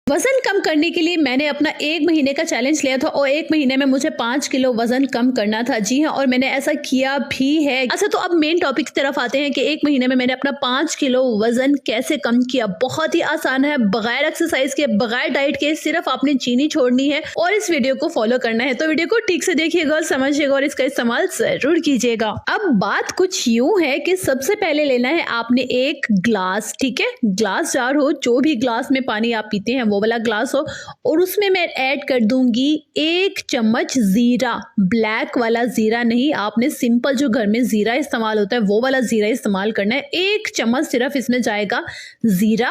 वजन कम करने के लिए मैंने अपना 1 महीने का चैलेंज लिया था और 1 महीने में मुझे 5 किलो वजन कम करना था। जी हाँ, और मैंने ऐसा किया भी है। अच्छा, तो अब मेन टॉपिक की तरफ आते हैं कि 1 महीने में मैंने अपना 5 किलो वजन कैसे कम किया। बहुत ही आसान है, बगैर एक्सरसाइज के, बगैर डाइट के, सिर्फ आपने चीनी छोड़नी है और इस वीडियो को फॉलो करना है। तो वीडियो को ठीक से देखिएगा और समझिएगा और इसका इस्तेमाल जरूर कीजिएगा। अब बात कुछ यूं है कि सबसे पहले लेना है आपने एक ग्लास, ठीक है, ग्लास जार हो, जो भी ग्लास में पानी आप पीते हैं वो वाला ग्लास हो, और उसमें मैं ऐड कर दूंगी 1 चम्मच जीरा। ब्लैक वाला जीरा नहीं, आपने सिंपल जो घर में जीरा इस्तेमाल होता है वो वाला जीरा इस्तेमाल करना है। 1 चम्मच सिर्फ इसमें जाएगा जीरा।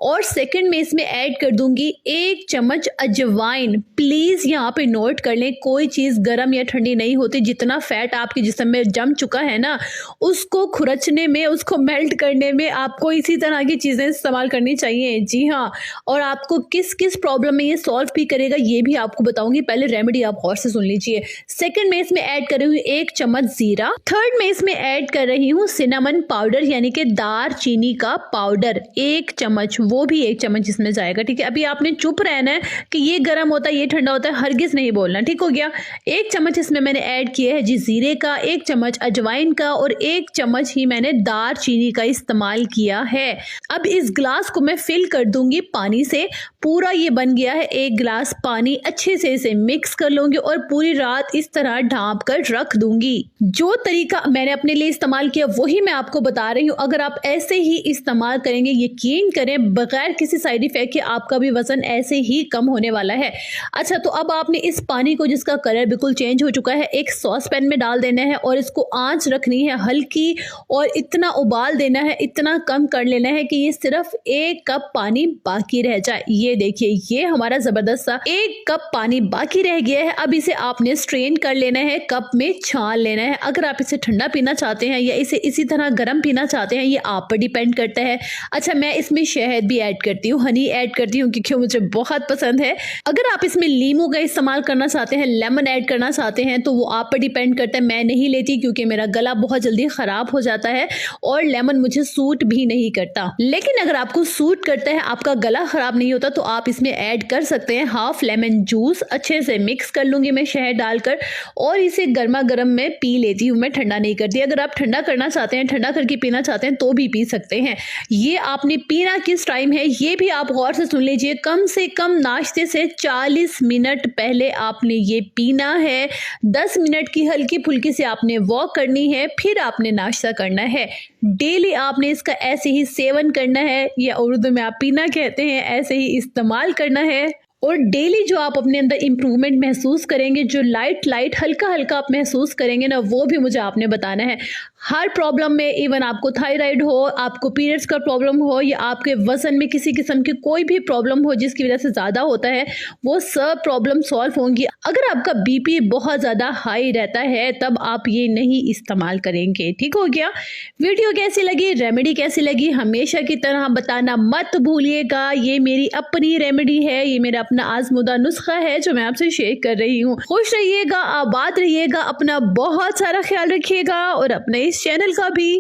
और सेकंड में इसमें ऐड कर दूंगी 1 चम्मच अजवाइन। प्लीज यहाँ पे नोट कर लें, कोई चीज गर्म या ठंडी नहीं होती। जितना फैट आपके जिस्म में जम चुका है ना, उसको खुरचने में, उसको मेल्ट करने में आपको इसी तरह की चीजें इस्तेमाल करनी चाहिए। जी हाँ, और आपको किस किस प्रॉब्लम में ये सॉल्व भी करेगा ये भी आपको बताऊंगी। पहले रेमेडी आप गौर से सुन लीजिए। सेकंड में इसमें ऐड कर रही हूँ 1 चम्मच जीरा। थर्ड में इसमें ऐड कर रही हूँ सिनेमन पाउडर, यानी कि दार चीनी का पाउडर, 1 चम्मच, वो भी 1 चम्मच इसमें जाएगा। ठीक है, अभी आपने चुप रहना है कि ये गर्म होता है ये ठंडा होता है, हरगिज नहीं बोलना, ठीक हो गया। 1 चम्मच इसमें मैंने ऐड किया है जी जीरे का, 1 चम्मच अजवाइन का और 1 चम्मच ही मैंने दार चीनी का इस्तेमाल किया है। अब इस ग्लास को मैं फिल कर दूंगी पानी से। पूरा ये बन गया है 1 गिलास पानी। अच्छे से इसे मिक्स कर लूंगी और पूरी रात इस तरह ढांप कर रख दूंगी। जो तरीका मैंने अपने लिए इस्तेमाल किया वही मैं आपको बता रही हूँ। अगर आप ऐसे ही इस्तेमाल करेंगे, यकीन करें बगैर किसी साइड इफेक्ट के, आपका भी वजन ऐसे ही कम होने वाला है। अच्छा, तो अब आपने इस पानी को, जिसका कलर बिल्कुल चेंज हो चुका है, एक सॉस पैन में डाल देना है और इसको आंच रखनी है हल्की, और इतना उबाल देना है, इतना कम कर लेना है कि ये सिर्फ 1 कप पानी बाकी रह जाए। ये देखिए, ये हमारा जबरदस्त सा 1 कप पानी बाकी रह गया है। अब इसे आपने स्ट्रेन कर लेना है, कप में छान लेना है। अगर आप इसे ठंडा पीना चाहते हैं या इसे इसी तरह गर्म पीना चाहते हैं, ये आप पर डिपेंड करता है। अच्छा, मैं इसमें शहद भी ऐड करती हूँ, हनी ऐड करती हूँ, क्योंकि मुझे बहुत पसंद है। अगर आप इसमें नींबू का इस्तेमाल करना चाहते हैं, लेमन ऐड करना चाहते हैं, तो वो आप पर डिपेंड करता है। मैं नहीं लेती क्योंकि मेरा गला बहुत जल्दी खराब हो जाता है और लेमन मुझे सूट भी नहीं करता। लेकिन अगर आपको सूट करता है, आपका गला खराब नहीं होता, तो आप इसमें ऐड कर सकते हैं हाफ लेमन जूस। अच्छे से मिक्स कर लूंगी मैं शहद डालकर और इसे गर्मा गर्म में पी लेती हूँ, मैं ठंडा नहीं करती। अगर आप ठंडा करना चाहते हैं, ठंडा करके पीना चाहते हैं, तो भी पी सकते हैं। ये आपने पीना किस टाइम है ये भी आप गौर से सुन लीजिए। कम से कम नाश्ते से 40 मिनट पहले आपने ये पीना है। 10 मिनट की हल्की फुल्की से आपने वॉक करनी है, फिर आपने नाश्ता करना है। डेली आपने इसका ऐसे ही सेवन करना है, या उर्दू में आप पीना कहते हैं, ऐसे ही इस्तेमाल करना है। और डेली जो आप अपने अंदर इम्प्रूवमेंट महसूस करेंगे, जो लाइट हल्का हल्का आप महसूस करेंगे ना, वो भी मुझे आपने बताना है। हर प्रॉब्लम में, इवन आपको थायराइड हो, आपको पीरियड्स का प्रॉब्लम हो, या आपके वजन में किसी किस्म की कोई भी प्रॉब्लम हो जिसकी वजह से ज़्यादा होता है, वो सब प्रॉब्लम सॉल्व होंगी। अगर आपका बीपी बहुत ज़्यादा हाई रहता है, तब आप ये नहीं इस्तेमाल करेंगे। ठीक हो गया। वीडियो कैसी लगी, रेमेडी कैसी लगी, हमेशा की तरह बताना मत भूलिएगा। ये मेरी अपनी रेमेडी है, ये मेरा अपना आजमुदा नुस्खा है जो मैं आपसे शेयर कर रही हूँ। खुश रहिएगा, आबाद रहिएगा, अपना बहुत सारा ख्याल रखिएगा और अपने इस चैनल का भी।